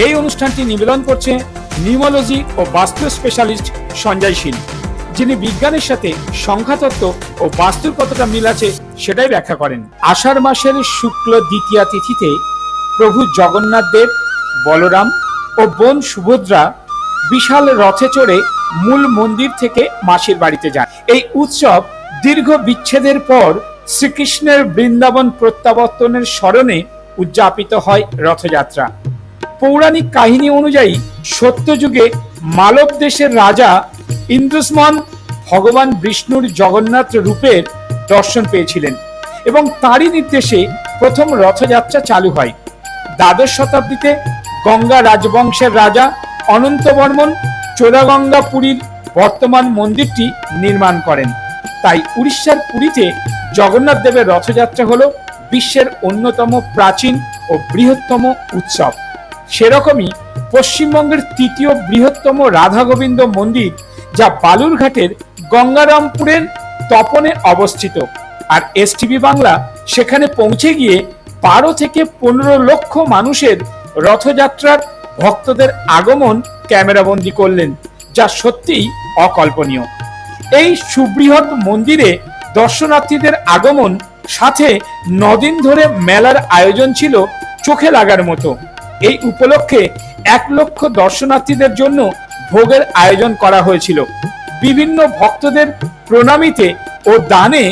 এই অনুষ্ঠানটি নিবেদন করছে নিউমোলজি ও বাস্তু স্পেশালিস্ট সঞ্জয় শীল, যিনি বিজ্ঞানের সাথে সংখ্যাতত্ত্ব ও বাস্তুর কতটা মিল আছে সেটাই ব্যাখ্যা করেন। আষাঢ় মাসের শুক্ল দ্বিতীয়া তিথিতে প্রভু জগন্নাথ দেব, বলরাম ও বোন সুভদ্রা বিশাল রথে চড়ে মূল মন্দির থেকে মাসির বাড়িতে যান। এই উৎসব দীর্ঘ বিচ্ছেদের পর শ্রীকৃষ্ণের বৃন্দাবন প্রত্যাবর্তনের স্মরণে উদযাপিত হয় রথযাত্রা। পৌরাণিক কাহিনী অনুযায়ী সত্যযুগে মালব দেশের রাজা ইন্দ্রস্মন ভগবান বিষ্ণুর জগন্নাথ রূপের দর্শন পেয়েছিলেন এবং তারই নির্দেশে প্রথম রথযাত্রা চালু হয়। দ্বাদশ শতাব্দীতে গঙ্গা রাজবংশের রাজা অনন্তবর্মন চোরাগঙ্গাপুরীর বর্তমান মন্দিরটি নির্মাণ করেন। তাই উড়িষ্যার পুরীতে জগন্নাথ দেবের রথযাত্রা হল বিশ্বের অন্যতম প্রাচীন ও বৃহত্তম উৎসব। সেরকমই পশ্চিমবঙ্গের তৃতীয় বৃহত্তম রাধা গোবিন্দ মন্দির, যা বালুরঘাটের গঙ্গারামপুরের তপনে অবস্থিত। আর এসটিভি বাংলা সেখানে পৌঁছে গিয়ে 12 থেকে 15 লক্ষ মানুষের রথযাত্রার ভক্তদের আগমন ক্যামেরাবন্দি করলেন, যা সত্যিই অকল্পনীয়। এই সুবৃহৎ মন্দিরে দর্শনার্থীদের আগমন সাথে 9 দিন ধরে মেলার আয়োজন ছিল চোখে লাগার মতো। এই উপলক্ষে 1 লক্ষ দর্শনার্থীদের জন্য ভোগের আয়োজন করা হয়েছিল। বিভিন্ন ভক্তদের প্রণামিতে ও দানে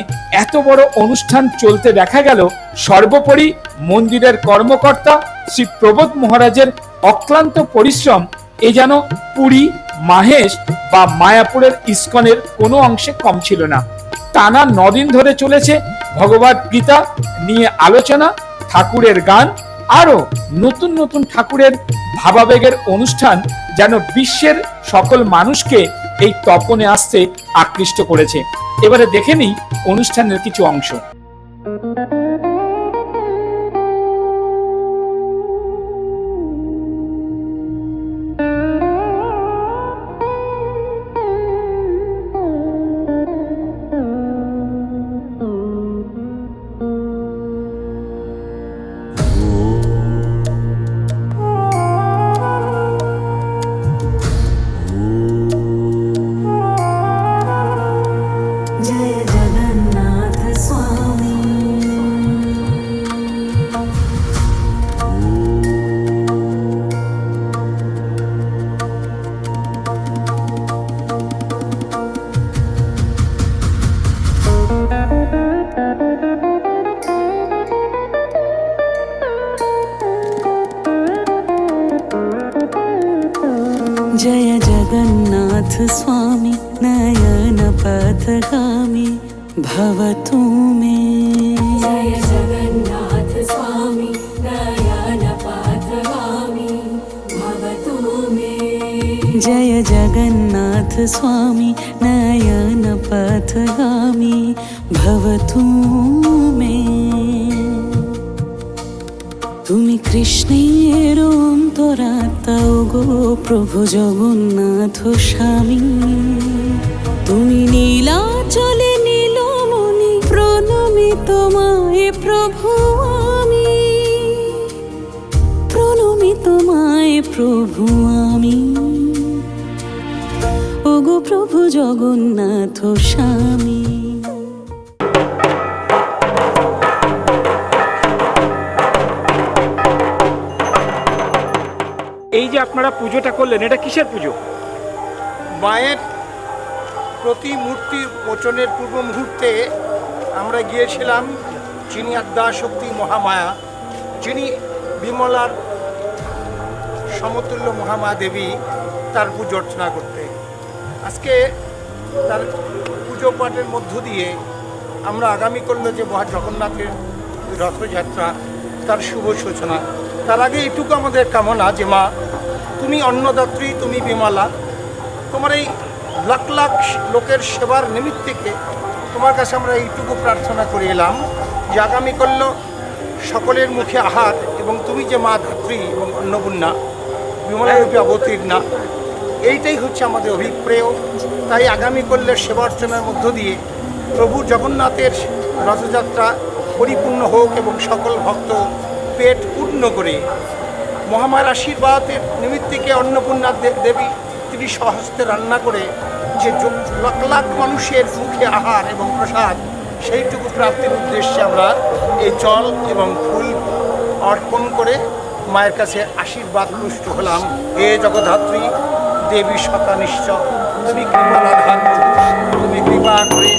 এত বড় অনুষ্ঠান চলতে দেখা গেল। সর্বোপরি মন্দিরের কর্মকর্তা শ্রী প্রবোধ মহারাজের অক্লান্ত পরিশ্রম এ যেন পুরী, মাহেশ বা মায়াপুরের ইস্কনের কোনো অংশে কম ছিল না। টানা 9 দিন ধরে চলেছে ভগবদ গীতা নিয়ে আলোচনা, ঠাকুরের গান, আরো নতুন নতুন ঠাকুরের ভাবাবেগের অনুষ্ঠান যেন বিশ্বের সকল মানুষকে এই তপনে আসতে আকৃষ্ট করেছে। এবারে দেখে নিই অনুষ্ঠানের কিছু অংশ। जय जगन्नाथ स्वामी नयन पथगामी भवतु मे। जय जगन्नाथ स्वामी नयन पथगामी भवतु मे। जय जगन्नाथ स्वामी नयन पथगामी भवतु मे। তুমি কৃষ্ণের অন্তরাত্মা গো প্রভু জগন্নাথ স্বামী। তুমি নীলাচলে নীলমণি প্রণমি তোমায় প্রভু আমি। প্রণমি তোমায় প্রভু আমি ও গো প্রভু জগন্নাথ স্বামী। এই যে আপনারা পুজোটা করলেন, এটা কিসের পুজো? মায়ের প্রতিমূর্তি মোচনের পূর্ব মুহূর্তে আমরা গিয়েছিলাম যিনি আদ্যা শক্তি মহামায়া, যিনি বিমলার সমতুল্য মহামায়া দেবী, তার পুজো অর্চনা করতে। আজকে তার পুজো পাঠের মধ্য দিয়ে আমরা আগামী করলো যে জগন্নাথের রথযাত্রা, তার শুভ সূচনা। তার আগে এইটুকু আমাদের কামনা যে মা, তুমি অন্নদাত্রী, তুমি বিমলা, তোমার এই লাখ লাখ লোকের সেবার নিমিত্তে তোমার কাছে আমরা এইটুকু প্রার্থনা করে এলাম যে আগামী করল সকলের মুখে আহার, এবং তুমি যে মা ধাত্রী এবং অন্নপূর্ণা বিমলারূপে অবতীর্ণা, এইটাই হচ্ছে আমাদের অভিপ্রেয়। তাই আগামী করলের সেবার্চনার মধ্য দিয়ে প্রভু জগন্নাথের রথযাত্রা পরিপূর্ণ হোক এবং সকল ভক্ত পেট পূর্ণ করে মহামার আশীর্বাদের নিমিত্তিকে অন্নপূর্ণা দেবী তিনি স্বহস্তে রান্না করে যে লাখ লাখ মানুষের মুখে আহার এবং প্রসাদ সেইটুকু প্রাপ্তির উদ্দেশ্যে আমরা এই জল এবং ফুল অর্পণ করে মায়ের কাছে আশীর্বাদ পুষ্ট হলাম। হে জগদ্ধাত্রী দেবী শতানিশ্চ, তুমি কৃপালাধার, তুমি কৃপা করে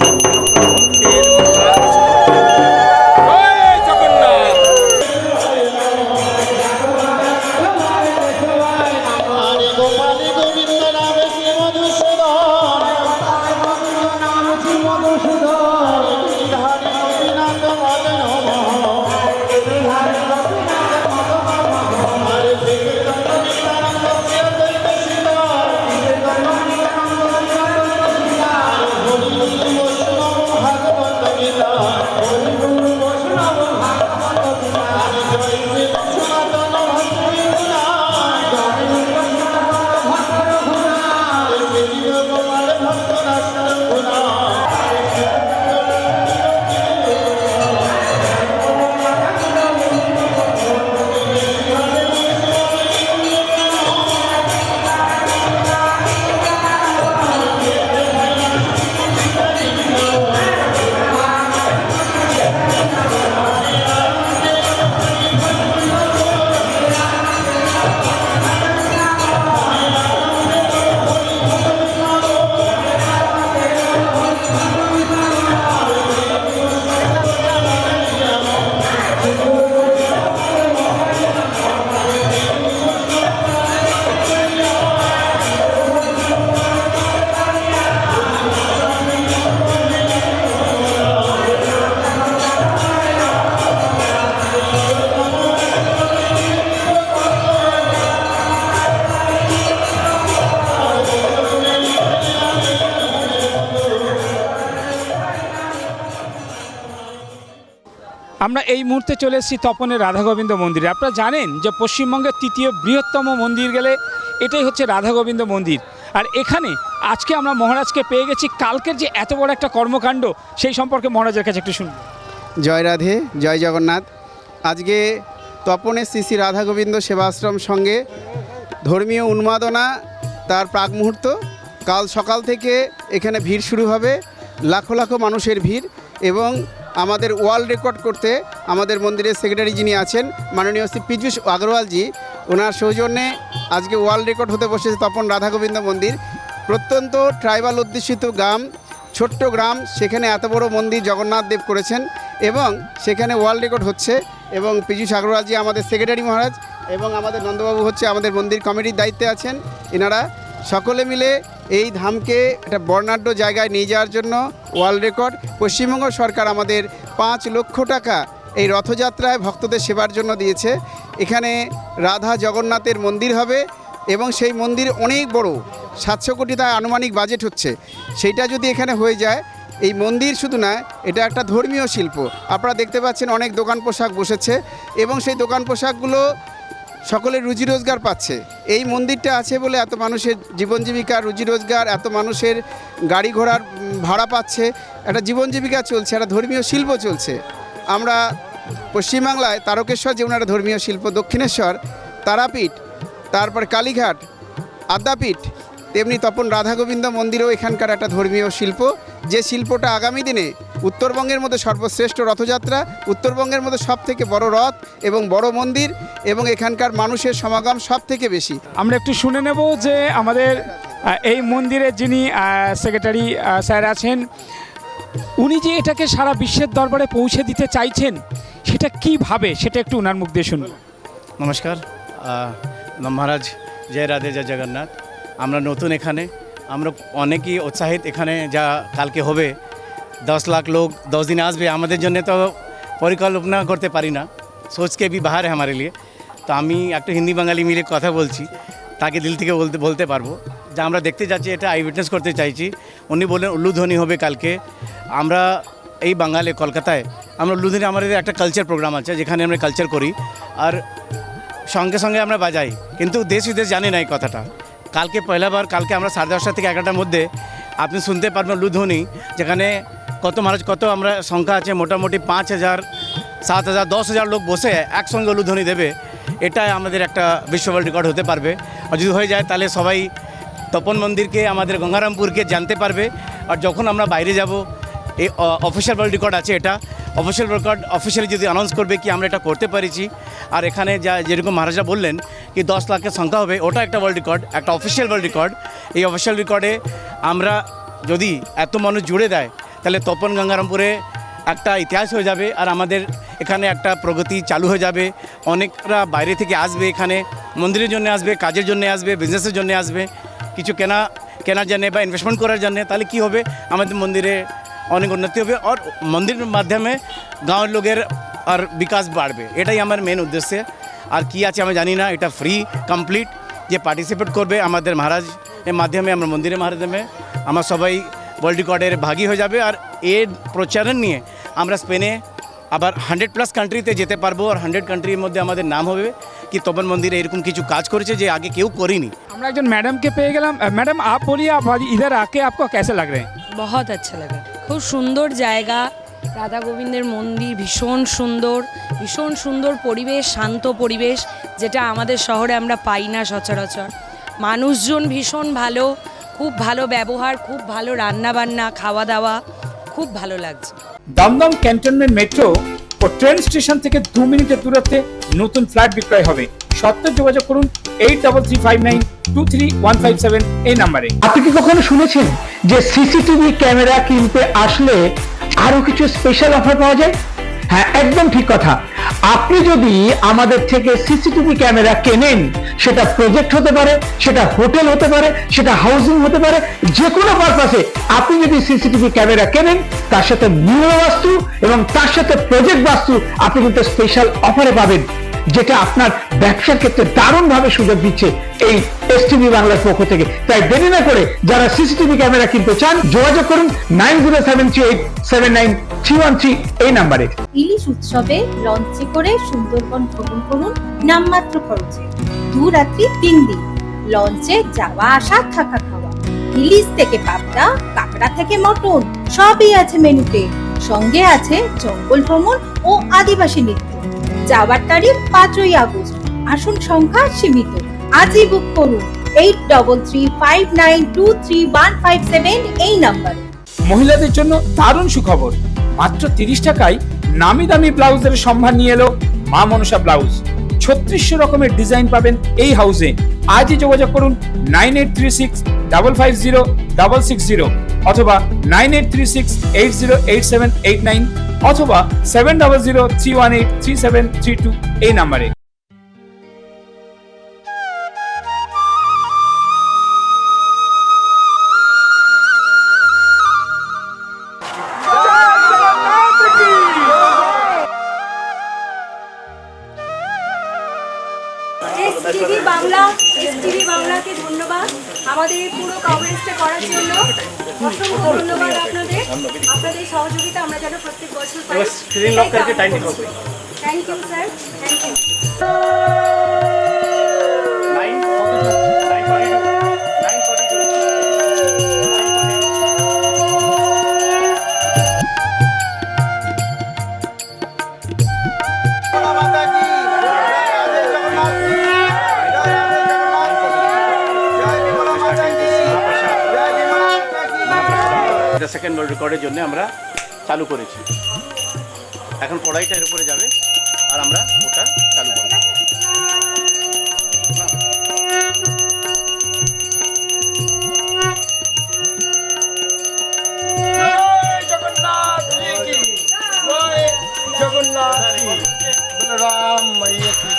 আমরা এই মুহূর্তে চলে এসেছি তপনের রাধা গোবিন্দ মন্দিরে। আপনারা জানেন যে পশ্চিমবঙ্গের তৃতীয় বৃহত্তম মন্দির গেলে এটাই হচ্ছে রাধা গোবিন্দ মন্দির। আর এখানে আজকে আমরা মহারাজকে পেয়ে গেছি। কালকের যে এত বড় একটা কর্মকাণ্ড সেই সম্পর্কে মহারাজের কাছে একটু শুনুন। জয় রাধে, জয় জগন্নাথ। আজকে তপনের শ্রী শ্রী রাধা গোবিন্দ সেবাশ্রম সঙ্গে ধর্মীয় উন্মাদনা তার প্রাক মুহূর্ত। কাল সকাল থেকে এখানে ভিড় শুরু হবে, লাখো লাখো মানুষের ভিড়। এবং আমাদের ওয়ার্ল্ড রেকর্ড করতে আমাদের মন্দিরের সেক্রেটারি যিনি আছেন মাননীয় শ্রী পীযূষ আগরওয়ালজি, ওনার সৌজন্যে আজকে ওয়ার্ল্ড রেকর্ড হতে বসেছে তপন রাধা গোবিন্দ মন্দির। প্রত্যন্ত ট্রাইবাল অধ্যুষিত গ্রাম, ছোট্ট গ্রাম, সেখানে এত বড় মন্দির জগন্নাথ দেব করেছেন এবং সেখানে ওয়ার্ল্ড রেকর্ড হচ্ছে। এবং পীযূষ আগরওয়ালজি আমাদের সেক্রেটারি মহারাজ এবং আমাদের নন্দবাবু হচ্ছে আমাদের মন্দির কমিটির দায়িত্বে আছেন। এনারা সকলে মিলে এই ধামকে একটা বর্ণাঢ্য জায়গায় নিয়ে যাওয়ার জন্য ওয়ার্ল্ড রেকর্ড। পশ্চিমবঙ্গ সরকার আমাদের 5 লক্ষ টাকা এই রথযাত্রায় ভক্তদের সেবার জন্য দিয়েছে। এখানে রাধা জগন্নাথের মন্দির হবে এবং সেই মন্দির অনেক বড়, 700 কোটি টাকা আনুমানিক বাজেট হচ্ছে। সেইটা যদি এখানে হয়ে যায়, এই মন্দির শুধু না, এটা একটা ধর্মীয় শিল্প। আপনারা দেখতে পাচ্ছেন অনেক দোকান পোশাক বসেছে এবং সেই দোকান পোশাকগুলো সকলে রুজি রোজগার পাচ্ছে। এই মন্দিরটা আছে বলে এত মানুষের জীবন জীবিকা, রুজি রোজগার, এত মানুষের গাড়ি ঘোড়ার ভাড়া পাচ্ছে, একটা জীবন জীবিকা চলছে, একটা ধর্মীয় শিল্প চলছে। আমরা পশ্চিমবাংলায় তারকেশ্বর যেমন একটা ধর্মীয় শিল্প, দক্ষিণেশ্বর, তারাপীঠ, তারপর কালীঘাট, আদ্যাপীঠ, তেমনি তপন রাধা গোবিন্দ মন্দিরও এখানকার একটা ধর্মীয় শিল্প। যে শিল্পটা আগামী দিনে উত্তরবঙ্গের মধ্যে সর্বশ্রেষ্ঠ রথযাত্রা, উত্তরবঙ্গের মধ্যে সব থেকে বড় রথ এবং বড় মন্দির এবং এখানকার মানুষের সমাগম সব থেকে বেশি। আমরা একটু শুনে নেব যে আমাদের এই মন্দিরের যিনি সেক্রেটারি স্যার আছেন, উনি যে এটাকে সারা বিশ্বের দরবারে পৌঁছে দিতে চাইছেন সেটা কীভাবে, সেটা একটু ওনার মুখ দিয়ে শুনুন। নমস্কার মহারাজ, জয় রাধে, জয় জগন্নাথ। আমরা নতুন এখানে, আমরা অনেকই উৎসাহিত। এখানে যা কালকে হবে 10 লাখ লোক 10 দিন আসবে, আমাদের জন্য তো পরিকল্পনা করতে পারি না, সোচকে ভি বাহার है हमारे लिए। তো আমি একটা হিন্দি বাঙালি মিলে কথা বলছি, তাকে দিল থেকে বলতে পারবো যে আমরা দেখতে যাচ্ছি, এটা আই উইটনেস করতে চাইছি। উনি বললেন উল্লুধ্বনি হবে কালকে। আমরা এই বাঙালি কলকাতায় আমরা উল্লুধ্বনি, আমাদের একটা কালচার প্রোগ্রাম আছে যেখানে আমরা কালচার করি আর সঙ্গে সঙ্গে আমরা বাজাই, কিন্তু দেশ বিদেশ জানি না এই কথাটা। কালকে পয়লাবার, কালকে আমরা 10:30 থেকে 11টার মধ্যে আপনি শুনতে পারবেন উল্লুধ্বনি, যেখানে কত মহারাজ, কত আমরা সংখ্যা আছে, মোটামুটি 5,000, 7,000, 10,000 লোক বসে একসঙ্গে উল্লুধ্বনি দেবে। এটাই আমাদের একটা বিশ্ব ওয়ার্ল্ড রেকর্ড হতে পারবে। আর যদি হয়ে যায় তাহলে সবাই তপন মন্দিরকে, আমাদের গঙ্গারামপুরকে জানতে পারবে। আর যখন আমরা বাইরে যাব, এই অফিসিয়াল ওয়ার্ল্ড রেকর্ড আছে, এটা অফিসিয়াল রেকর্ড অফিসিয়ালি যদি অ্যানাউন্স করবে কি আমরা এটা করতে পেরেছি। আর এখানে যা যেরকম মহারাজা বললেন কি 10 লাখের সংখ্যা হবে, ওটা একটা ওয়ার্ল্ড রেকর্ড, একটা অফিসিয়াল ওয়ার্ল্ড রেকর্ড। এই অফিসিয়াল রেকর্ডে আমরা যদি এত মানুষ জুড়ে দেয় তাহলে তপন গঙ্গারামপুরে একটা ইতিহাস হয়ে যাবে। আর আমাদের এখানে একটা প্রগতি চালু হয়ে যাবে। অনেকরা বাইরে থেকে আসবে, এখানে মন্দিরের জন্য আসবে, কাজের জন্য আসবে, বিজনেসের জন্য আসবে, কিছু কেনার জন্যে বা ইনভেস্টমেন্ট করার জন্যে। তাহলে কি হবে, আমাদের মন্দিরে অনেক উন্নতি হবে আর মন্দিরের মাধ্যমে গাঁয়ের লোকের আর বিকাশ বাড়বে। এটাই আমার মেন উদ্দেশ্য। আর কি আছে আমি জানি না, এটা ফ্রি কমপ্লিট। যে পার্টিসিপেট করবে আমাদের মহারাজ এর মাধ্যমে, আমরা মন্দিরের মাধ্যমে আমরা সবাই ওয়ার্ল্ড রেকর্ডের ভাগী হয়ে যাবে। আর এর প্রচারণ নিয়ে আমরা স্পেনে আবার 100+ কান্ট্রিতে যেতে পারবো। আর 100 কান্ট্রির মধ্যে আমাদের নাম হবে কি তপন মন্দিরে এরকম কিছু কাজ করেছে যে আগে কেউ করেনি। আমরা একজন ম্যাডামকে পেয়ে গেলাম। ম্যাডাম आप बोलिए, आप इधर आके आपको कैसे लग रहे हैं? बहुत अच्छा लगा, খুব সুন্দর জায়গা, রাধা গোবিন্দের মন্দির ভীষণ সুন্দর পরিবেশ, শান্ত পরিবেশ, যেটা আমাদের শহরে আমরা পাই না সচরাচর। মানুষজন ভীষণ ভালো, খুব ভালো ব্যবহার, খুব ভালো রান্নাবান্না, খাওয়া দাওয়া, খুব ভালো লাগছে। দমদম ক্যান্টনমেন্ট মেট্রো ও ট্রেন স্টেশন থেকে 2 মিনিটের দূরত্বে নতুন ফ্ল্যাট বিক্রয় হবে। সত্ত্বর যোগাযোগ করুন 8335923157 এই নাম্বারে। আপনি কি কখনো শুনেছেন যে সিসিটিভি ক্যামেরা কিনতে আসলে আরো কিছু স্পেশাল অফার পাওয়া যায়? হ্যাঁ, একদম ঠিক কথা। আপনি যদি আমাদের থেকে সিসিটিভি ক্যামেরা কেনেন, সেটা প্রজেক্ট হতে পারে, সেটা হোটেল হতে পারে, সেটা হাউজিং হতে পারে, যে কোনো পারপাসে আপনি যদি সিসিটিভি ক্যামেরা কেনেন, তার সাথে মূল বাস্তু এবং তার সাথে প্রজেক্ট বাস্তু আপনি কিন্তু স্পেশাল অফারে পাবেন, যেটা আপনার ব্যবসার ক্ষেত্রে দারুণভাবে সুযোগ দিচ্ছে এই এসটিভি বাংলার পক্ষ থেকে। তাই দেরি না করে যারা সিসিটিভি ক্যামেরা কিনতে চান, যোগাযোগ করুন 9073879313 এই নাম্বারে। ইলিশ উৎসবে লঞ্চে করে সুন্দরবন ভ্রমণ করুন নামমাত্র খরচে। 2 রাত্রি 3 দিন, লঞ্চে যাওয়া আসা থাকা খাওয়া, ইলিশ থেকে পাবদা, কাঁকড়া থেকে মটন, সবই আছে মেনুতে। সঙ্গে আছে জঙ্গল ভ্রমণ ও আদিবাসী নৃত্য। যাওয়ার তারিখ 5ই আগস্ট। আসন সংখ্যা সীমিত। আজই বুক করুন 8335923157 এই নাম্বারে। মহিলাদের জন্য দারুণ সুখবর, মাত্র 30 টাকায় নামি দামি ব্লাউজের সম্ভার নিয়ে এলো মা মনসা ব্লাউজ। 3600 রকমের ডিজাইন পাবেন এই হাউসে। আজই যোগাযোগ করুন 9836550660 অথবা 9836808789 অথবা 7003183732 এই নাম্বারে। এসটিভি বাংলাকে ধন্যবাদ আমাদের এই পুরো কভারেজটা করার জন্য। অসংখ্য ধন্যবাদ আপনাদের সহযোগিতা আমরা যেন প্রত্যেক বছর পাই। Thank you sir, thank you. Second world রেকর্ডের জন্য আমরা চালু করেছি। এখন কড়াইটা এর উপরে যাবে আর আমরা ওটা চালু করব। রাম মাইয়া কি।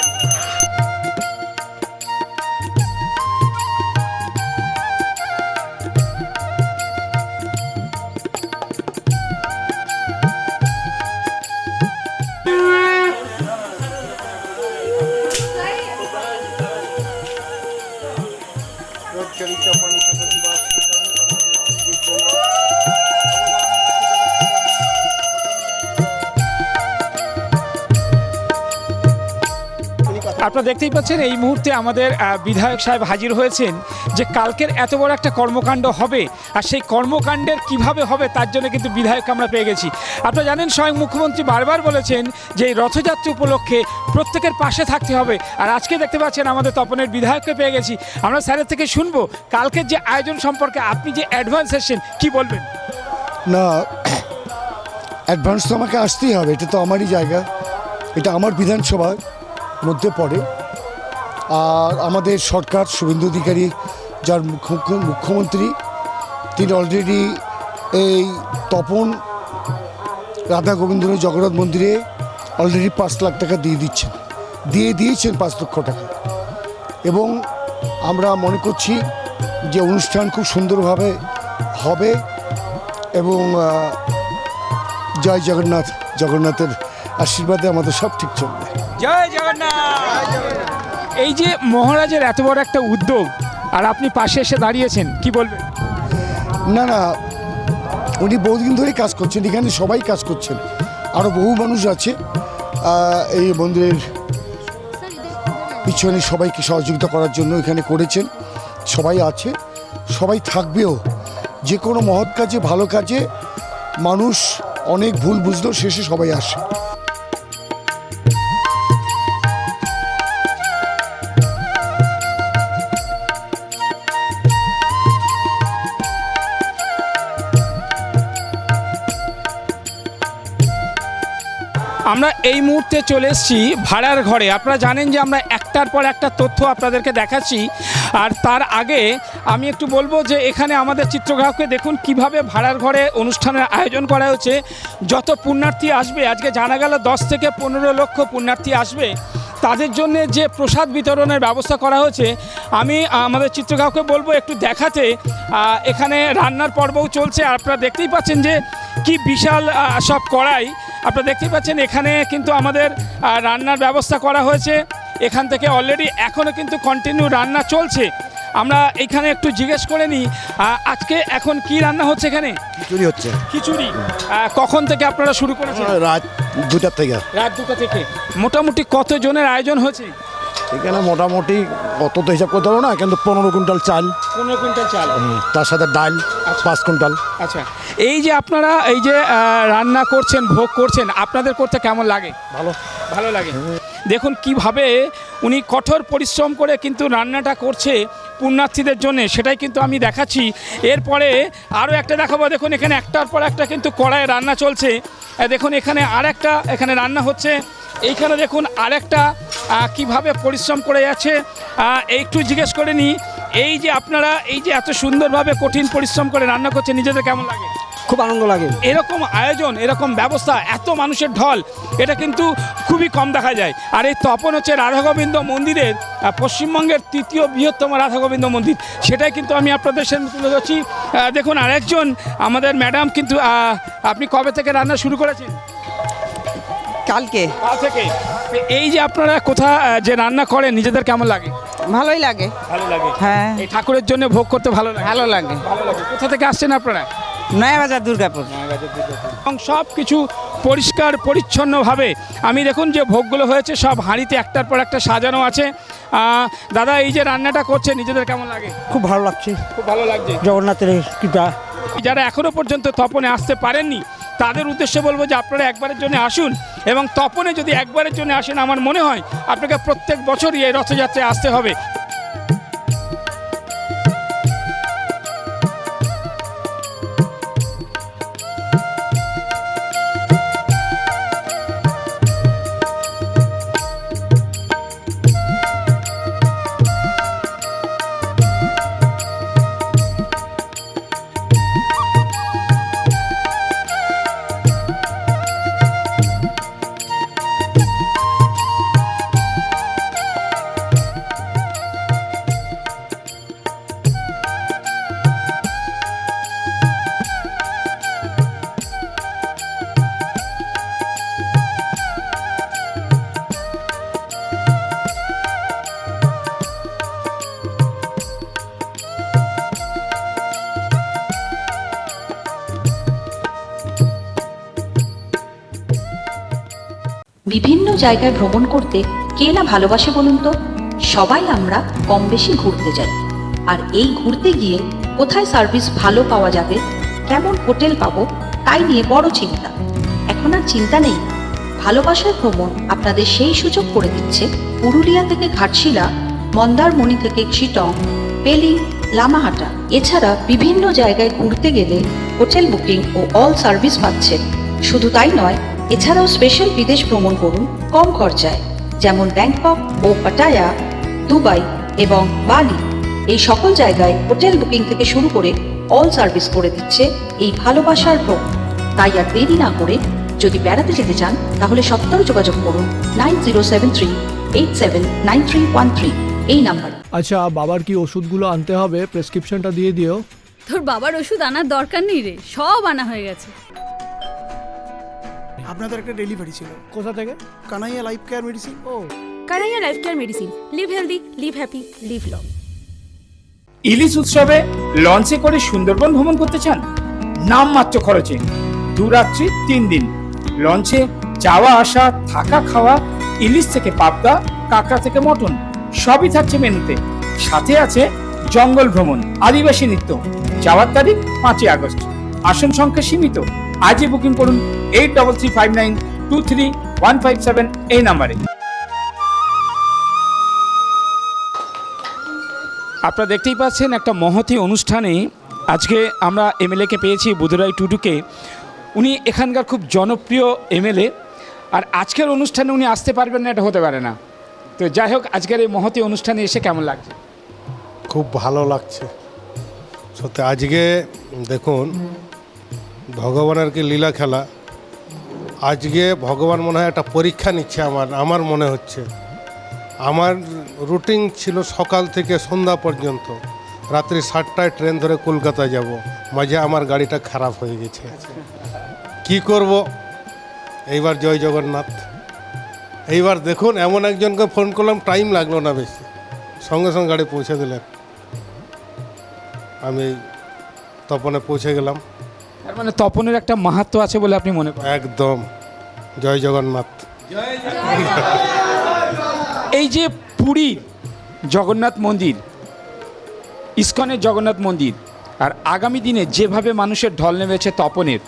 আপনারা দেখতেই পাচ্ছেন এই মুহূর্তে আমাদের বিধায়ক সাহেব হাজির হয়েছেন যে কালকের এত বড় একটা কর্মকাণ্ড হবে আর সেই কর্মকাণ্ডের কিভাবে হবে তার জন্য কিন্তু বিধায়ক আমরা পেয়ে গেছি। আপনারা জানেন স্বয়ং মুখ্যমন্ত্রী বারবার বলেছেন যে এই রথযাত্রা উপলক্ষে প্রত্যেকের পাশে থাকতে হবে, আর আজকে দেখতে পাচ্ছেন আমাদের তপনের বিধায়ককে পেয়ে গেছি। আমরা স্যারের থেকে শুনবো কালকের যে আয়োজন সম্পর্কে আপনি যে অ্যাডভান্স এসেছেন কি বলবেন? না, অ্যাডভান্স তো আমাকে আসতেই হবে, এটা তো আমারই জায়গা, এটা আমার বিধানসভার মধ্যে পড়ে। আর আমাদের সরকার শুভেন্দু অধিকারী যার মুখ্যমন্ত্রী, তিনি অলরেডি এই তপন রাধা গোবিন্দ জগন্নাথ মন্দিরে অলরেডি 5 লাখ টাকা দিয়েছেন 5 লক্ষ টাকা। এবং আমরা মনে করছি যে অনুষ্ঠান খুব সুন্দরভাবে হবে এবং জয় জগন্নাথ, জগন্নাথের আশীর্বাদে আমাদের সব ঠিক চলবে। জয় জগন্নাথ। এই যে মহারাজের এত বড় একটা উদ্যোগ আর আপনি পাশে এসে দাঁড়িয়েছেন, কি বলবেন? না না, উনি বহুদিন ধরেই কাজ করছেন, এখানে সবাই কাজ করছেন, আরও বহু মানুষ আছে এই মন্দিরের পিছনে সবাইকে সহযোগিতা করার জন্য এখানে করেছেন, সবাই আছে, সবাই থাকবেও। যে কোনো মহৎ কাজে, ভালো কাজে মানুষ অনেক ভুল বুঝলেও শেষে সবাই আসে। আমরা এই মুহূর্তে চলে এসেছি ভাড়ার ঘরে। আপনারা জানেন যে আমরা একটার পর একটা তথ্য আপনাদেরকে দেখাচ্ছি, আর তার আগে আমি একটু বলবো যে এখানে আমাদের চিত্রগ্রাহককে দেখুন কিভাবে ভাড়ার ঘরে অনুষ্ঠানের আয়োজন করা হচ্ছে। যত পুণ্যার্থী আসবে, আজকে জানা গেল 10 থেকে 15 লক্ষ পুণ্যার্থী আসবে, তাদের জন্য যে প্রসাদ বিতরণের ব্যবস্থা করা হয়েছে, আমি আমাদের চিত্রগ্রাহককে বলবো একটু দেখাতে। এখানে রান্নার পর্বও চলছে, আর আপনারা দেখতেই পাচ্ছেন যে কি বিশাল সব কড়াই। আপনারা দেখতেই পাচ্ছেন এখানে কিন্তু আমাদের রান্নার ব্যবস্থা করা হয়েছে। এখান থেকে অলরেডি এখনও কিন্তু কন্টিনিউ রান্না চলছে। আমরা এখানে একটু জিজ্ঞেস করে নিই আজকে এখন কি রান্না হচ্ছে এখানে? খিচুড়ি হচ্ছে। খিচুড়ি কখন থেকে আপনারা শুরু করেছেন? রাত 2টা থেকে। রাত 2টা থেকে। মোটামুটি কত জনের আয়োজন হয়েছে এখানে? মোটামুটি অত তো হিসাব করতে পারবো না, কিন্তু 15 কুইন্টাল চাল। 15 কুইন্টাল চাল, তার সাথে ডাল 5 কুইন্টাল। আচ্ছা, এই যে আপনারা এই যে রান্না করছেন, ভোগ করছেন, আপনাদের করতে কেমন লাগে? ভালো লাগে। দেখুন কিভাবে উনি কঠোর পরিশ্রম করে কিন্তু রান্নাটা করছে পুণ্যার্থীদের জন্য, সেটাই কিন্তু আমি দেখাচ্ছি। এরপরে আরও একটা দেখাবো। দেখুন এখানে একটার পর একটা কিন্তু কড়াইয়ে রান্না চলছে। দেখুন এখানে আরেকটা এখানে রান্না হচ্ছে। এইখানে দেখুন আরেকটা কিভাবে পরিশ্রম করে যাচ্ছে। একটু জিজ্ঞেস করে নিই, এই যে আপনারা এই যে এত সুন্দরভাবে কঠিন পরিশ্রম করে রান্না করছে, নিজেদের কেমন লাগে? খুব আনন্দ লাগে। এরকম আয়োজন, এরকম ব্যবস্থা, এত মানুষের ঢল, এটা কিন্তু খুবই কম দেখা যায়। আর এই তপন হচ্ছে রাধা গোবিন্দ মন্দিরের পশ্চিমবঙ্গের 3য় বৃহত্তম রাধা গোবিন্দ মন্দির, সেটাই কিন্তু আমি আপনাদের সামনে তুলে ধরছি। দেখুন আরেকজন আমাদের ম্যাডাম, কিন্তু আপনি কবে থেকে রান্না শুরু করেছেন? কাল থেকে। এই যে আপনারা কোথা যে রান্না করেন, নিজেদের কেমন লাগে? ভালোই লাগে। ভালো লাগে। হ্যাঁ, এই ঠাকুরের জন্য ভোগ করতে ভালো লাগে। ভালো লাগে। কোথা থেকে আসছেন আপনারা? নয়াবাজার, দুর্গাপুর। এবং সব কিছু পরিষ্কার পরিচ্ছন্নভাবে আমি দেখুন যে ভোগগুলো হয়েছে সব হাঁড়িতে একটার পর একটা সাজানো আছে। দাদা, এই যে রান্নাটা করছে, নিজেদের কেমন লাগে? খুব ভালো লাগছে। খুব ভালো লাগছে। জগন্নাথের কৃপা। যারা এখনো পর্যন্ত তপনে আসতে পারেননি, তাদের উদ্দেশ্যে বলবো যে আপনারা একবারের জন্য আসুন, এবং তপনে যদি একবারের জন্য আসেন, আমার মনে হয় আপনাকে প্রত্যেক বছরই এই রথযাত্রায় আসতে হবে। বিভিন্ন জায়গায় ভ্রমণ করতে কে না ভালোবাসে বলুন তো? সবাই আমরা কম বেশি ঘুরতে যাই, আর এই ঘুরতে গিয়ে কোথায় সার্ভিস ভালো পাওয়া যাবে, কেমন হোটেল পাবো, তাই নিয়ে বড় চিন্তা। এখন আর চিন্তা নেই, ভালোবাসার ভ্রমণ আপনাদের সেই সুযোগ করে দিচ্ছে পুরুলিয়া থেকে ঘাটশিলা, মন্দারমণি থেকে চিটং, পেলি, লামাহাটা। এছাড়া বিভিন্ন জায়গায় ঘুরতে গেলে হোটেল বুকিং ও অল সার্ভিস পাচ্ছেন। শুধু তাই নয়, এছাড়াও স্পেশাল বিদেশ ভ্রমণ করুন কম খরচায়, যেমন ব্যাংকক ও পাটায়া, দুবাই এবং বালি। এই সকল জায়গায় হোটেল বুকিং থেকে শুরু করে অল সার্ভিস করে দিচ্ছে এই ভালোবাসার ভ্রমণ। তাই আর দেরি না করে যদি বেড়াতে যেতে চান তাহলে সত্তর যোগাযোগ করুন 9073879313 এই নাম্বার। আচ্ছা, বাবার কি ওষুধগুলো আনতে হবে? প্রেসক্রিপশনটা দিয়ে দিও। তোর বাবার ওষুধ আনার দরকার নেই রে, সব আনা হয়ে গেছে। আপনাদের একটা ডেলিভারি ছিল। কোথা থেকে? Kanaiya life care medicine. ও, Kanaiya life care medicine. Live healthy, live happy, live long. ইলিশ উৎসবে লঞ্চে করে সুন্দরবন ভ্রমণ করতে চান? নামমাত্র খরচে 2 রাত্রি 3 দিন লঞ্চে যাওয়া আসা, থাকা খাওয়া, ইলিশ থেকে পাবদা, কাঁকড়া থেকে মটন সবই থাকছে মেনুতে। সাথে আছে জঙ্গল ভ্রমণ, আদিবাসী নৃত্য। যাওয়ার তারিখ 5ই আগস্ট। আসন সংখ্যা সীমিত। আজই বুকিং করুন 8335923157 এই নাম্বারে। আপনারা দেখতেই পাচ্ছেন একটা মহতী অনুষ্ঠানে আজকে আমরা এমএলএকে পেয়েছি, বুধরাই টুডুকে। উনি এখানকার খুব জনপ্রিয় এমএলএ, আর আজকের অনুষ্ঠানে উনি আসতে পারবেন না এটা হতে পারে না। তো যাই হোক, আজকের এই মহতী অনুষ্ঠানে এসে কেমন লাগছে? খুব ভালো লাগছে সত্যি। আজকে দেখুন ভগবানের কি লীলা খেলা। আজকে ভগবান মনে হয় একটা পরীক্ষা নিচ্ছে আমার মনে হচ্ছে। আমার রুটিন ছিল সকাল থেকে সন্ধ্যা পর্যন্ত, রাত্রি 7টায় ট্রেন ধরে কলকাতা যাব। মাঝে আমার গাড়িটা খারাপ হয়ে গেছে, কি করব। এইবার জয় জগন্নাথ। এইবার দেখুন এমন একজনকে ফোন করলাম, টাইম লাগলো না বেশি, সঙ্গে সঙ্গে গাড়ি পৌঁছে দিলেন। আমি তপনে পৌঁছে গেলাম। তার মানে তপনের একটা মাহাত্ম্য আছে বলে আপনি মনে করেন? একদম, জয় জগন্নাথ। এই যে পুরী জগন্নাথ মন্দির, ইস্কনের জগন্নাথ মন্দির, আর আগামী দিনে যেভাবে মানুষের ঢল নেমেছে তপনের,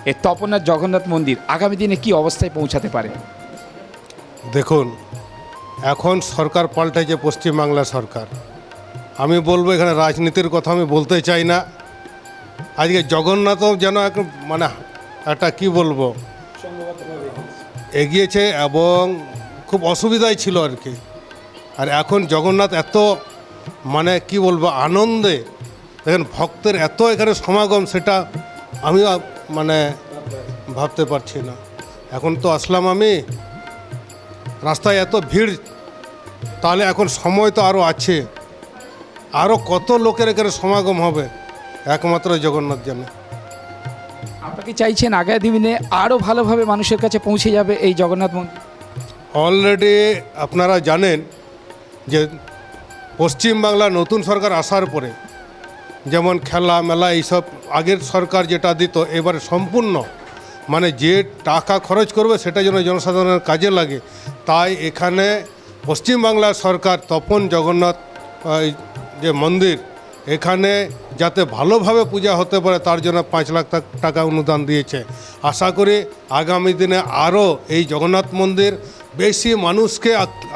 এই তপনের জগন্নাথ মন্দির আগামী দিনে কি অবস্থায় পৌঁছাতে পারে? দেখুন এখন সরকার পাল্টেছে, পশ্চিমবাংলা সরকার। আমি বলবো এখানে রাজনীতির কথা আমি বলতে চাই না। আজকে জগন্নাথও যেন মানে একটা কি বলবো এগিয়েছে এবং খুব অসুবিধায় ছিল আর কি। আর এখন জগন্নাথ এত মানে কি বলবো আনন্দে, দেখেন ভক্তের এত এখানে সমাগম, সেটা আমি মানে ভাবতে পারছি না। এখন তো আসলাম আমি, রাস্তায় এত ভিড়, তাহলে এখন সময় তো আরও আছে, আরও কত লোকের এখানে সমাগম হবে, একমাত্র জগন্নাথ জানে। আপনারা কি চাইছেন আগামী দিনে আরও ভালোভাবে মানুষের কাছে পৌঁছে যাবে এই জগন্নাথ মন্দির? অলরেডি আপনারা জানেন যে পশ্চিমবাংলা নতুন সরকার আসার পরে যেমন খেলা মেলা এইসব আগের সরকার যেটা দিত, এবারে সম্পূর্ণ মানে যে টাকা খরচ করবে সেটা যেন জনসাধারণের কাজে লাগে। তাই এখানে পশ্চিমবাংলার সরকার তপন জগন্নাথ যে মন্দির, এখানে যাতে ভালোভাবে পূজা হতে পারে তার জন্য 5 লাখ টাকা অনুদান দিয়েছে। আশা করি আগামী দিনে আরও এই জগন্নাথ মন্দির বেশি মানুষকে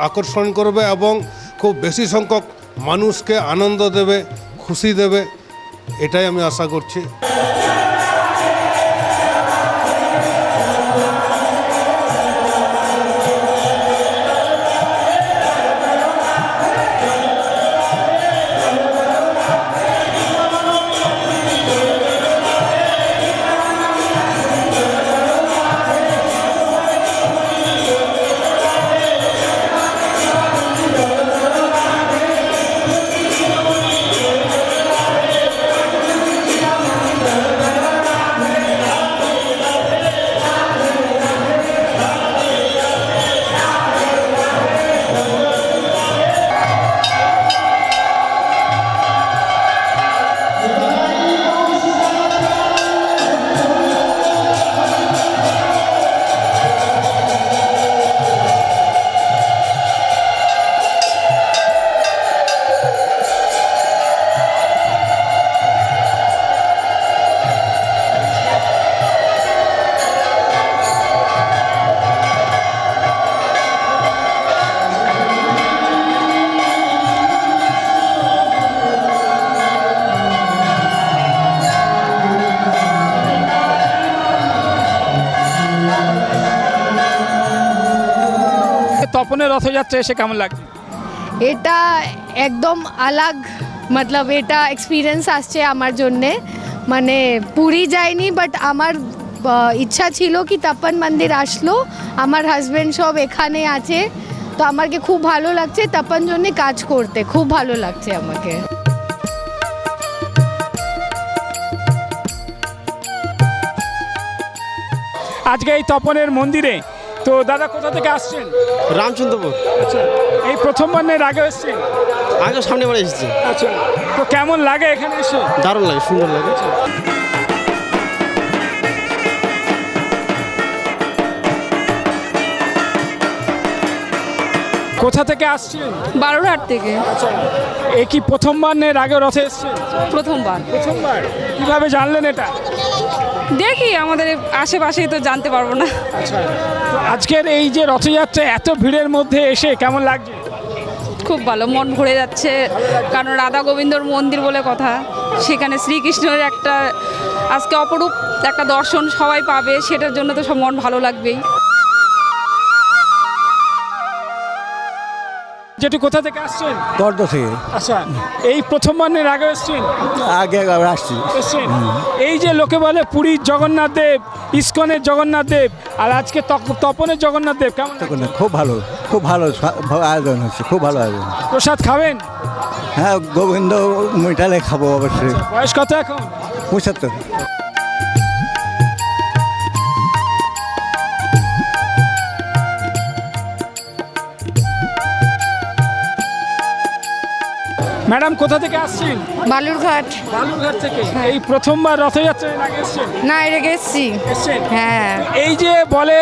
আকর্ষণ করবে এবং খুব বেশি সংখ্যক মানুষকে আনন্দ দেবে, খুশি দেবে, এটাই আমি আশা করছি। তপনের রথযাত্রা এসে কেমন লাগছে? এটা একদম আলাগ, মতলব এটা এক্সপিরিয়েন্স আসছে আমার জন্যে। মানে পুরী যাইনি, বাট আমার ইচ্ছা ছিল কি তপন মন্দির আসলো, আমার হাজব্যান্ড সব এখানে আছে, তো আমাকে খুব ভালো লাগছে তপন জন্যে কাজ করতে, খুব ভালো লাগছে আমাকে। আজকে এই তপনের মন্দিরে তো দাদা কোথা থেকে আসছেন? রামচন্দ্রপুর। আচ্ছা, এই প্রথমবার না আগে এসেছেন? আগে সামনে বারে এসেছি। আচ্ছা, তো কেমন লাগে এখানে এসে? দারুণ লাগে, সুন্দর লাগে। কোথা থেকে আসছেন? বারোরহাট থেকে। আচ্ছা, এই কি প্রথমবার না আগে রথে এসেছেন? প্রথমবার। প্রথমবার? কিভাবে জানলেন এটা? দেখি আমাদের আশেপাশেই তো জানতে পারবো না। আচ্ছা, তো আজকের এই যে রথযাত্রা এত ভিড়ের মধ্যে এসে কেমন লাগছে? খুব ভালো, মন ভরে যাচ্ছে, কারণ রাধা গোবিন্দর মন্দির বলে কথা, সেখানে শ্রীকৃষ্ণের একটা আজকে অপরূপ একটা দর্শন সবাই পাবে, সেটার জন্য তো সব মন ভালো লাগবেই। যেটু কোথা থেকে আসছেন? দর্দ থেকে। আচ্ছা, এই প্রথমবার না আগে এসেছেন? আগে আসছি। এসেছেন। এই যে লোকে বলে পুরীর জগন্নাথ দেব, ইস্কনের জগন্নাথ দেব, আর আজকে তপনের জগন্নাথ দেব, কেমন লাগছে? খুব ভালো, খুব ভালো আয়োজন হচ্ছে, খুব ভালো আয়োজন। প্রসাদ খাবেন? হ্যাঁ, গোবিন্দ মিটালে খাবো অবশ্যই। বয়স কত এখন? 75। ম্যাডাম কোথা থেকে আসছেন? বালুরঘাট। বালুরঘাট থেকে। এই প্রথমবার রথযাত্রায় আগে এসেছেন? না, এর আগে এসছি। এসেছেন? হ্যাঁ। এই যে বলে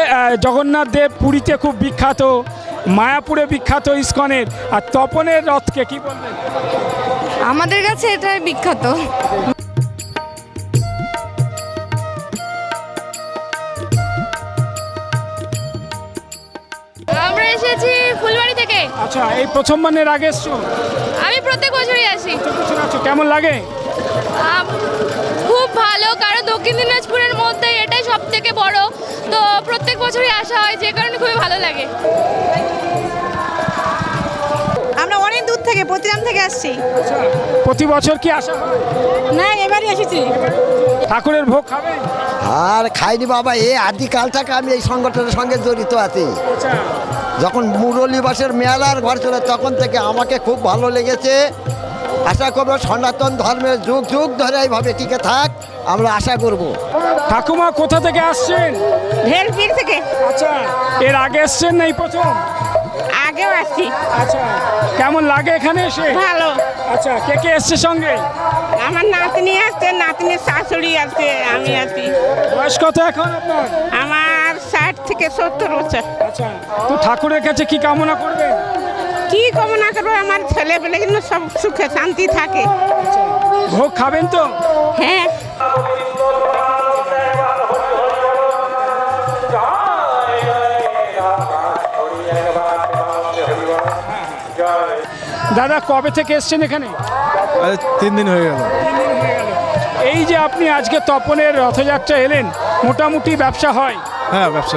জগন্নাথ দেব পুরীতে খুব বিখ্যাত, মায়াপুরে বিখ্যাত ইস্কনের, আর তপনের রথকে কি বলবেন? আমাদের কাছে এটাই বিখ্যাত। আমরা এসেছি ফুলবাড়ি থেকে। আচ্ছা, এই প্রথমবার না আগে এসছো? আমি প্রত্যেক বছরই আসি। আচ্ছা, কেমন লাগে? খুব ভালো, কারণ দক্ষিণ দিনাজপুরের মধ্যে এটাই সব থেকে বড়, তো প্রত্যেক বছরই আসা হয়, যে কারণে খুবই ভালো লাগে। আমরা অনেক দূর থেকে, প্রতিরাম থেকে আসছি। প্রতি বছর কি আসা হয়? না, এবারই এসেছি। ঠাকুরের ভোগ খাবেন? আর খাইনি বাবা, এই আদিকাল থেকে আমি এই সংগঠনের সঙ্গে জড়িত আছি। যখন মুরলীবাসের মেলার ঘর ছিল তখন থেকে আমাকে খুব ভালো লেগেছে। আশা করবো সনাতন ধর্মের যুগ যুগ ধরে এইভাবে টিকে থাক, আমরা আশা করব। ঠাকুমা কোথা থেকে আসছেন? ঢেলপির থেকে। আচ্ছা, এর আগে এসছেন না এই প্রথম? আগেও আসছি। আচ্ছা, কেমন লাগে এখানে এসে? ভালো। আচ্ছা, কে কে এসছে সঙ্গে? আমার নাতনি আসছে, নাতনির শাশুড়ি আসছে, আমি আছি। বয়স কত এখন আপনার? আমার 60 থেকে 70 বছর। আচ্ছা, তো ঠাকুরের কাছে কি কামনা করবেন? কি কামনা করবো, আমার ছেলে পেলে কিন্তু সব সুখে শান্তি থাকে। ভোগ খাবেন তো? হ্যাঁ। দাদা কবে থেকে এসছেন এখানে? 3 দিন হয়ে গেল। এই যে আপনি আজকে তপনের রথযাত্রা এলেন, মোটামুটি ব্যবসা হয়? হ্যাঁ, ব্যবসা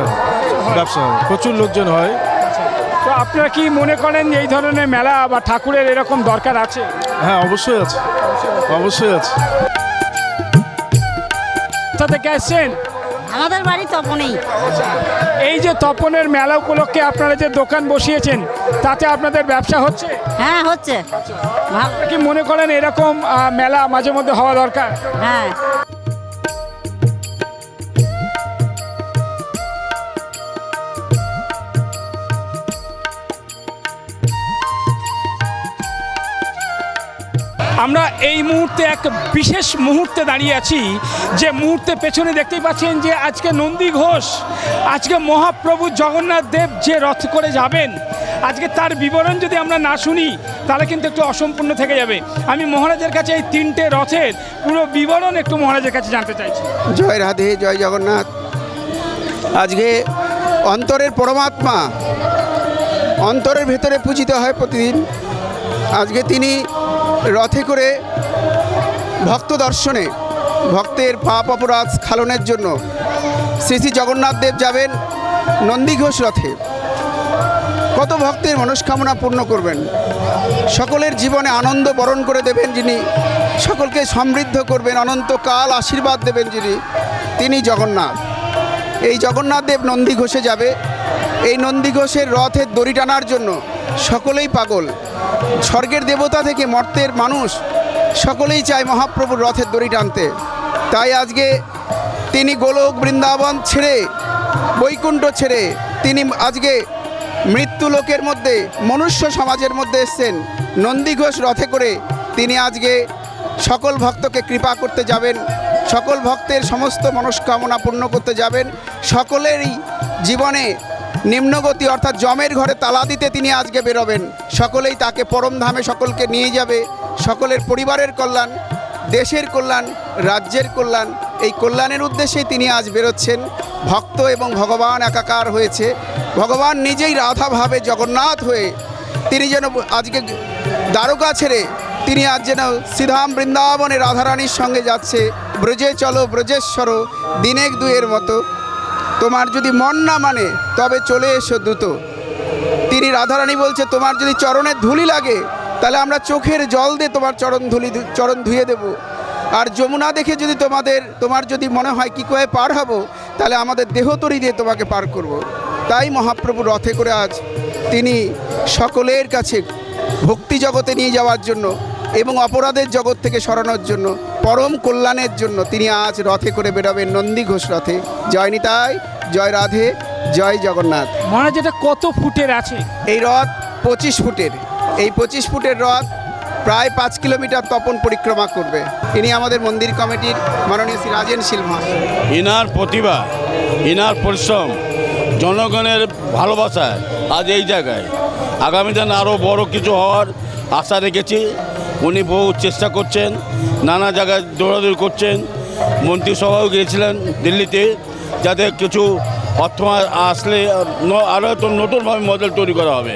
হয়, প্রচুর লোকজন হয়। তো আপনারা কি মনে করেন যে এই ধরনের মেলা বা ঠাকুরের এরকম দরকার আছে? হ্যাঁ, অবশ্যই আছে, অবশ্যই আছে। কোথা থেকে আসছেন? আমাদের বাড়ি তপনেই। এই যে তপনের মেলা উপলক্ষে আপনারা যে দোকান বসিয়েছেন, তাতে আপনাদের ব্যবসা হচ্ছে? হ্যাঁ, হচ্ছে। আপনারা কি মনে করেন এরকম মেলা মাঝে মধ্যে হওয়া দরকার? হ্যাঁ। আমরা এই মুহূর্তে এক বিশেষ মুহূর্তে দাঁড়িয়ে আছি, যে মুহূর্তে পেছনে দেখতেই পাচ্ছেন যে আজকে নন্দী ঘোষ, আজকে মহাপ্রভু জগন্নাথ দেব যে রথ করে যাবেন, আজকে তার বিবরণ যদি আমরা না শুনি তাহলে কিন্তু একটু অসম্পূর্ণ থেকে যাবে। আমি মহারাজের কাছে এই 3টে রথের পুরো বিবরণ একটু মহারাজের কাছে জানতে চাইছি। জয় রাধে, জয় জগন্নাথ। আজকে অন্তরের পরমাত্মা অন্তরের ভেতরে পূজিত হয় প্রতিদিন। আজকে তিনি রথে করে ভক্ত দর্শনে, ভক্তের পাপ অপরাধ স্খলনের জন্য শ্রী শ্রী জগন্নাথ দেব যাবেন নন্দীঘোষ রথে। কত ভক্তের মনস্কামনা পূর্ণ করবেন, সকলের জীবনে আনন্দ বরণ করে দেবেন যিনি, সকলকে সমৃদ্ধ করবেন, অনন্তকাল আশীর্বাদ দেবেন যিনি, তিনি জগন্নাথ। এই জগন্নাথ দেব নন্দী ঘোষে যাবে। এই নন্দী ঘোষের রথের দড়ি টানার জন্য সকলেই পাগল, স্বর্গের দেবতা থেকে মর্তের মানুষ সকলেই চায় মহাপ্রভুর রথের দড়ি টানতে। তাই আজকে তিনি গোলক বৃন্দাবন ছেড়ে, বৈকুণ্ঠ ছেড়ে তিনি আজকে মৃত্যুলোকের মধ্যে, মনুষ্য সমাজের মধ্যে এসছেন নন্দী ঘোষ রথে করে। তিনি আজকে সকল ভক্তকে কৃপা করতে যাবেন, সকল ভক্তের সমস্ত মনস্কামনা পূর্ণ করতে যাবেন। সকলেরই জীবনে নিম্নগতি অর্থাৎ জমের ঘরে তালা দিতে তিনি আজকে বেরোবেন। সকলেই তাকে পরমধামে সকলকে নিয়ে যাবে। সকলের পরিবারের কল্যাণ, দেশের কল্যাণ, রাজ্যের কল্যাণ, এই কল্যাণের উদ্দেশ্যেই তিনি আজ বেরোচ্ছেন। ভক্ত এবং ভগবান একাকার হয়েছে। ভগবান নিজেই রাধা ভাবে জগন্নাথ হয়ে তিনি যেন আজকে দ্বারকা ছেড়ে তিনি আজ যেন শ্রীধাম বৃন্দাবনে রাধারানীর সঙ্গে যাচ্ছে। ব্রজে চলো ব্রজেশ্বর দিনেক দুয়ের মতো, তোমার যদি মন না মানে তবে চলে এসো দ্রুত। তিনি রাধারানী বলছে, তোমার যদি চরণের ধুলি লাগে তাহলে আমরা চোখের জল দিয়ে তোমার চরণ ধুয়ে দেব। আর যমুনা দেখে যদি তোমার যদি মনে হয় কি করে পার হব, তাহলে আমাদের দেহতরি দিয়ে তোমাকে পার করব। তাই মহাপ্রভু রথে করে আজ তিনি সকলের কাছে ভক্তি জগতে নিয়ে যাওয়ার জন্য এবং অপরাধের জগৎ থেকে সরানোর জন্য, পরম কল্যাণের জন্য তিনি আজ রথে করে বেরোবেন নন্দী ঘোষ রথে। জয় নিতাই, জয় রাধে, জয় জগন্নাথ। মহারাজ এটা কত ফুটের আছে? এই রথ 25 ফুটের। এই 25 ফুটের রথ প্রায় 5 কিলোমিটার তপন পরিক্রমা করবে। ইনি আমাদের মন্দির কমিটির মাননীয় শ্রী রাজেন শীল মহাশয়। ইনার প্রতিভা, ইনার পরিশ্রম, জনগণের ভালোবাসায় আজ এই জায়গায়। আগামী দিন আরও বড় কিছু হওয়ার আশা রেখেছি। উনি বহু চেষ্টা করছেন, নানা জায়গায় দৌড়াদৌড়ি করছেন। মন্ত্রিসভাও গিয়েছিলেন দিল্লিতে, যাতে কিছু অর্থ আসলে আরও তো নতুনভাবে মডেল তৈরি করা হবে,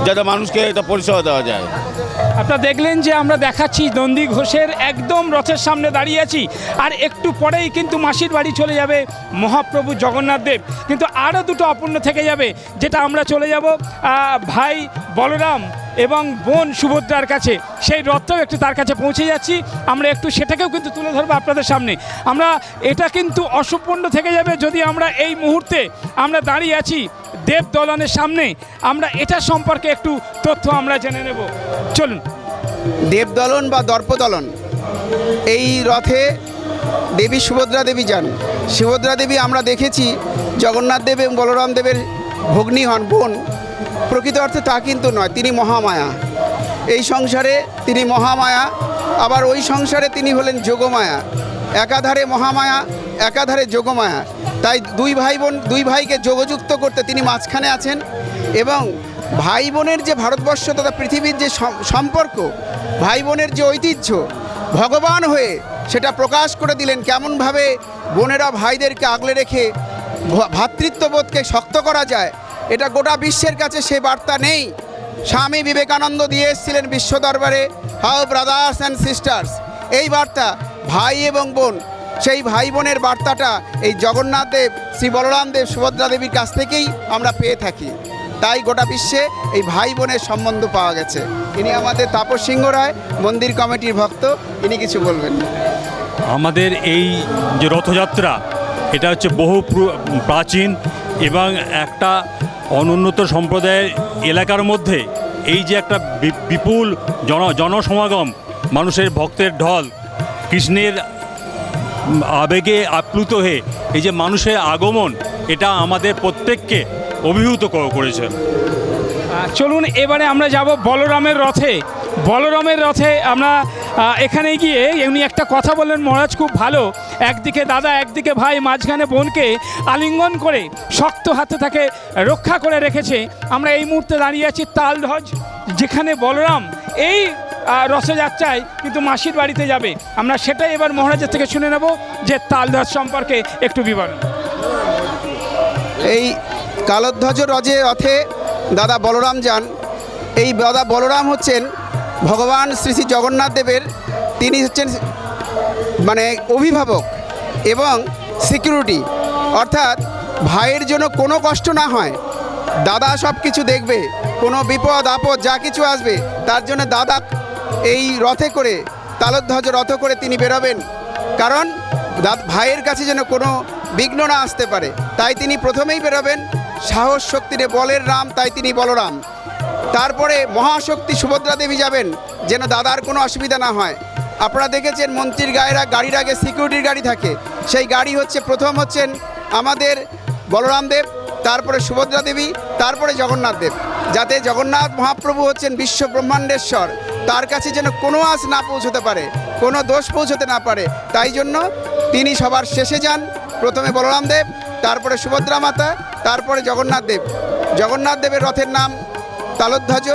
যাতে মানুষকে এটা পরিষেবা দেওয়া যায়। আপনারা দেখলেন যে আমরা দেখাচ্ছি নন্দী ঘোষের একদম রথের সামনে দাঁড়িয়ে আছি। আর একটু পরেই কিন্তু মাসির বাড়ি চলে যাবে মহাপ্রভু জগন্নাথ দেব। কিন্তু আরও দুটো অপূর্ণ থেকে যাবে, যেটা আমরা চলে যাব ভাই বলরাম এবং বোন সুভদ্রার কাছে। সেই রথটাও একটু তার কাছে পৌঁছে যাচ্ছি। আমরা একটু সেটাকেও কিন্তু তুলে ধরবো আপনাদের সামনে। এটা কিন্তু অসম্পূর্ণ থেকে যাবে যদি আমরা এই মুহূর্তে আমরা দাঁড়িয়ে আছি দেব দলনের সামনে। আমরা এটা সম্পর্কে একটু তথ্য আমরা জেনে নেব। চলুন। দেবদলন বা দর্পদলন, এই রথে দেবী সুভদ্রা দেবী যান। সুভদ্রা দেবী আমরা দেখেছি জগন্নাথ দেব এবং বলরাম দেবের ভগ্নী হন, বোন। প্রকৃত অর্থে তা কিন্তু নয়, তিনি মহামায়া। এই সংসারে তিনি মহামায়া, আবার ওই সংসারে তিনি হলেন যোগমায়া। একাধারে মহামায়া, একাধারে যোগমায়া। তাই দুই ভাইকে যোগযুক্ত করতে তিনি মাঝখানে আছেন। এবং ভাই বোনের যে ভারতবর্ষ তথা পৃথিবীর যে সম্পর্ক, ভাই বোনের যে ঐতিহ্য, ভগবান হয়ে সেটা প্রকাশ করে দিলেন। কেমনভাবে বোনেরা ভাইদেরকে আগলে রেখে ভ্রাতৃত্ববোধকে শক্ত করা যায়, এটা গোটা বিশ্বের কাছে সে বার্তা নেই। স্বামী বিবেকানন্দ দিয়ে এসেছিলেন বিশ্ব দরবারে, হাউ ব্রাদার্স অ্যান্ড সিস্টার্স, এই বার্তা ভাই এবং বোন। সেই ভাই বোনের বার্তাটা এই জগন্নাথ দেব, শ্রী বলরাম দেব, সুভদ্রা দেবীর কাছ থেকেই আমরা পেয়ে থাকি। তাই গোটা বিশ্বে এই ভাই বোনের সম্বন্ধ পাওয়া গেছে। ইনি আমাদের তাপস সিংহ রায়, মন্দির কমিটির ভক্ত। ইনি কিছু বলবেন। আমাদের এই যে রথযাত্রা, এটা হচ্ছে বহু প্রাচীন এবং একটা অনুন্নত সম্প্রদায়ের এলাকার মধ্যে এই যে একটা বিপুল জনসমাগম, মানুষের ভক্তের ঢল, কৃষ্ণের আবেগে আপ্লুত হয়ে এই যে মানুষের আগমন, এটা আমাদের প্রত্যেককে অভিভূত করেছে। চলুন এবারে আমরা যাব বলরামের রথে। বলরামের রথে আমরা এখানে গিয়ে উনি একটা কথা বললেন মহারাজ, খুব ভালো। একদিকে দাদা, একদিকে ভাই, মাঝখানে বোনকে আলিঙ্গন করে শক্ত হাতে তাকে রক্ষা করে রেখেছে। আমরা এই মুহূর্তে দাঁড়িয়ে আছি তালধ্বজ, যেখানে বলরাম এই রথযাত্রায় কিন্তু মাসির বাড়িতে যাবে। আমরা সেটাই এবার মহারাজের থেকে শুনে নেব যে তালধ্বজ সম্পর্কে একটু বিবরণ। এই কালধ্বজ রথে দাদা বলরাম যান। এই দাদা বলরাম হচ্ছেন ভগবান শ্রী শ্রী জগন্নাথ দেবের, তিনি হচ্ছেন মানে অভিভাবক এবং সিকিউরিটি। অর্থাৎ ভাইয়ের জন্য কোনো কষ্ট না হয়, দাদা সব কিছু দেখবে। কোনো বিপদ আপদ যা কিছু আসবে তার জন্য দাদা এই রথে করে তালধ্বজ রথ করে তিনি বেরোবেন, কারণ ভাইয়ের কাছে যেন কোনো বিঘ্ন না আসতে পারে, তাই তিনি প্রথমেই বেরোবেন। সাহস শক্তিরে বলের রাম, তাই তিনি বলরাম। তারপরে মহাশক্তি সুভদ্রা দেবী যাবেন, যেন দাদার কোনো অসুবিধা না হয়। আপনারা দেখেছেন মন্ত্রীর গাড়ির আগে সিকিউরিটির গাড়ি থাকে, সেই গাড়ি হচ্ছে প্রথম হচ্ছেন আমাদের বলরাম দেব, তারপরে সুভদ্রা দেবী, তারপরে জগন্নাথ দেব, যাতে জগন্নাথ মহাপ্রভু হচ্ছেন বিশ্ব ব্রহ্মাণ্ডেশ্বর, তার কাছে যেন কোনো আঁচ না পৌঁছতে পারে, কোনো দোষ পৌঁছতে না পারে, তাই জন্য তিনি সবার শেষে যান। প্রথমে বলরাম দেব, তারপরে সুভদ্রা মাতা, তারপরে জগন্নাথ দেব। জগন্নাথ দেবের রথের নাম তালধ্বজ,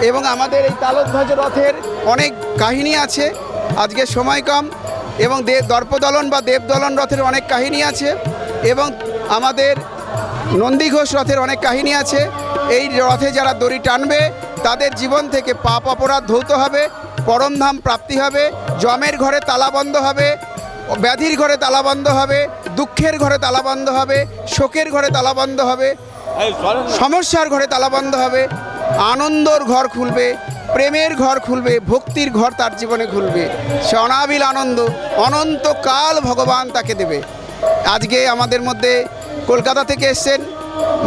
এবং আমাদের এই তালধ্বজ রথের অনেক কাহিনী আছে, আজকে সময় কম, এবং দর্পদলন বা দেবদলন রথের অনেক কাহিনী আছে, এবং আমাদের নন্দীঘোষ রথের অনেক কাহিনী আছে। এই রথে যারা দড়ি টানবে তাদের জীবন থেকে পাপ অপরাধ ধৌত হবে, পরমধাম প্রাপ্তি হবে, যমের ঘরে তালা বন্ধ হবে, ব্যাধির ঘরে তালা বন্ধ হবে, দুঃখের ঘরে তালা বন্ধ হবে, শোকের ঘরে তালা বন্ধ হবে, সমস্যার ঘরে তালা বন্ধ হবে, আনন্দর ঘর খুলবে, প্রেমের ঘর খুলবে, ভক্তির ঘর তার জীবনে খুলবে, সে অনাবিল আনন্দ অনন্তকাল ভগবান তাকে দেবে। আজকে আমাদের মধ্যে কলকাতা থেকে এসছেন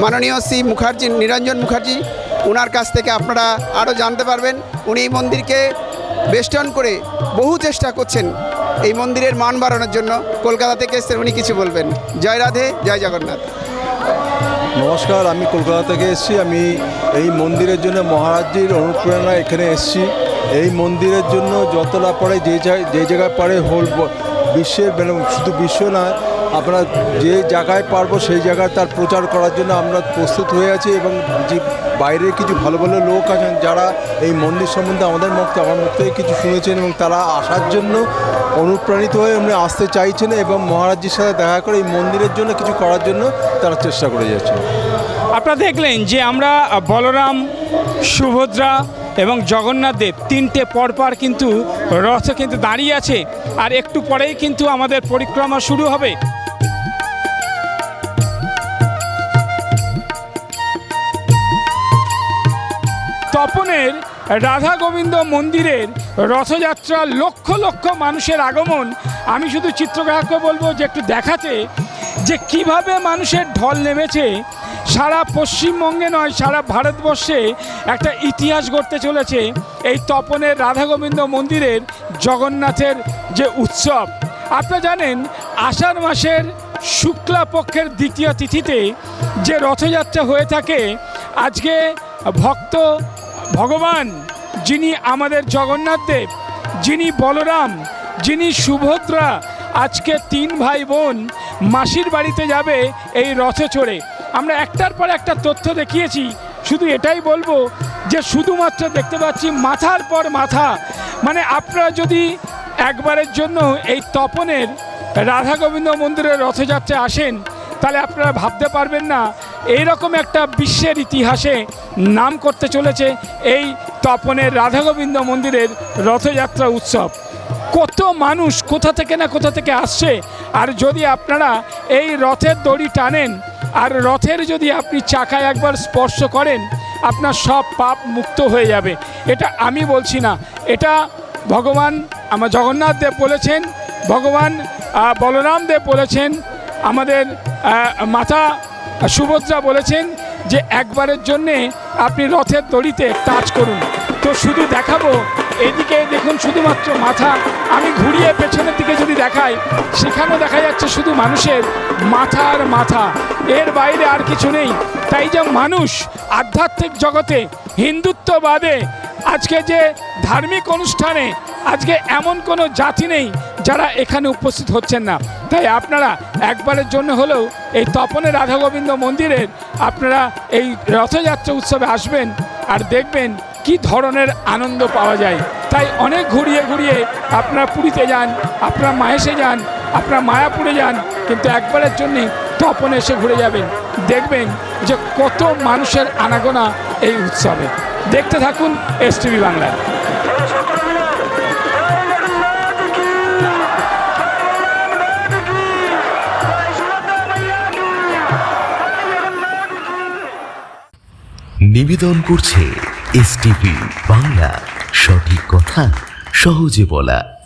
মাননীয় শ্রী মুখার্জি, নিরঞ্জন মুখার্জি, ওনার কাছ থেকে আপনারা আরও জানতে পারবেন। উনি এই মন্দিরকে বেষ্টন করে বহু চেষ্টা করছেন এই মন্দিরের মান বাড়ানোর জন্য। কলকাতা থেকে এসছেন, উনি কিছু বলবেন। জয় রাধে, জয় জগন্নাথ। নমস্কার, আমি কলকাতা থেকে এসেছি। আমি এই মন্দিরের জন্য মহারাজজির অনুপ্রেরণা এখানে এসেছি। এই মন্দিরের জন্য যতটা পারে যে জায়গায় পারে হোল বিশ্বের, শুধু বিশ্ব না, আমরা যে জায়গায় পারবো সেই জায়গায় তার প্রচার করার জন্য আমরা প্রস্তুত হয়ে আছি। এবং যে বাইরের কিছু ভালো ভালো লোক আছেন যারা এই মন্দির সম্বন্ধে আমার মুখ থেকে কিছু শুনেছেন এবং তারা আসার জন্য অনুপ্রাণিত হয়ে এমনি আসতে চাইছেন এবং মহারাজজির সাথে দেখা করে এই মন্দিরের জন্য কিছু করার জন্য তারা চেষ্টা করে যাচ্ছেন। আপনারা দেখলেন যে আমরা বলরাম, সুভদ্রা এবং জগন্নাথ দেব তিনটে পরপর কিন্তু রথে কিন্তু দাঁড়িয়ে আছে, আর একটু পরেই কিন্তু আমাদের পরিক্রমা শুরু হবে। তপনের রাধা গোবিন্দ মন্দিরের রথযাত্রা লক্ষ লক্ষ মানুষের আগমন। আমি শুধু চিত্রগ্রাহককে বলবো যে একটু দেখাতে যে কিভাবে মানুষের ঢল নেমেছে। সারা পশ্চিমবঙ্গে নয়, সারা ভারতবর্ষে একটা ইতিহাস গড়তে চলেছে এই তপনের রাধা গোবিন্দ মন্দিরের জগন্নাথের যে উৎসব। আপনারা জানেন আষাঢ় মাসের শুক্লা পক্ষের দ্বিতীয় তিথিতে যে রথযাত্রা হয়ে থাকে, আজকে ভগবান যিনি আমাদের জগন্নাথ দেব, যিনি বলরাম, যিনি সুভদ্রা, আজকে তিন ভাই বোন মাসির বাড়িতে যাবে এই রথে চড়ে। আমরা একটার পর একটা তথ্য দেখিয়েছি, শুধু এটাই বলবো যে শুধুমাত্র দেখতে পাচ্ছি মাথার পর মাথা। মানে আপনারা যদি একবারের জন্য এই তপনের রাধা গোবিন্দ মন্দিরের রথযাত্রায় আসেন, তাহলে আপনারা ভাবতে পারবেন না এইরকম একটা বিশ্বের ইতিহাসে নাম করতে চলেছে এই তপনের রাধা গোবিন্দ মন্দিরের রথযাত্রা উৎসব। কত মানুষ কোথা থেকে না কোথা থেকে আসছে, আর যদি আপনারা এই রথের দড়ি টানেন আর রথের যদি আপনি চাকায় একবার স্পর্শ করেন, আপনার সব পাপ মুক্ত হয়ে যাবে। এটা আমি বলছি না, এটা ভগবান আমার জগন্নাথ দেব বলেছেন, ভগবান বলরাম দেব বলেছেন, আমাদের মাতা সুভদ্রা বলেছেন যে একবারের জন্যে আপনি রথের দড়িতে টাচ করুন। তো শুধু দেখাবো, এদিকে দেখুন শুধুমাত্র মাথা, আমি ঘুরিয়ে পেছনের দিকে যদি দেখাই সেখানেও দেখা যাচ্ছে শুধু মানুষের মাথা আর মাথা, এর বাইরে আর কিছু নেই। তাই যে মানুষ আধ্যাত্মিক জগতে হিন্দুত্ববাদে আজকে যে ধার্মিক অনুষ্ঠানে আজকে এমন কোনো জাতি নেই যারা এখানে উপস্থিত হচ্ছেন না। তাই আপনারা একবারের জন্য হলেও এই তপনের রাধা গোবিন্দ মন্দিরের আপনারা এই রথযাত্রা উৎসবে আসবেন আর দেখবেন কি ধরনের আনন্দ পাওয়া যায়। তাই অনেক ঘুরিয়ে ঘুরিয়ে আপনারা পুরীতে যান, আপনারা মাহেশে যান, আপনারা মায়াপুরে যান, কিন্তু একবারের জন্যে তপনে এসে ঘুরে যাবেন, দেখবেন যে কত মানুষের আনাগোনা এই উৎসবে। দেখতে থাকুন এসটিভি বাংলায়। নিবেদন করছে এসটিভি বাংলা, সঠিক কথা সহজে বলা।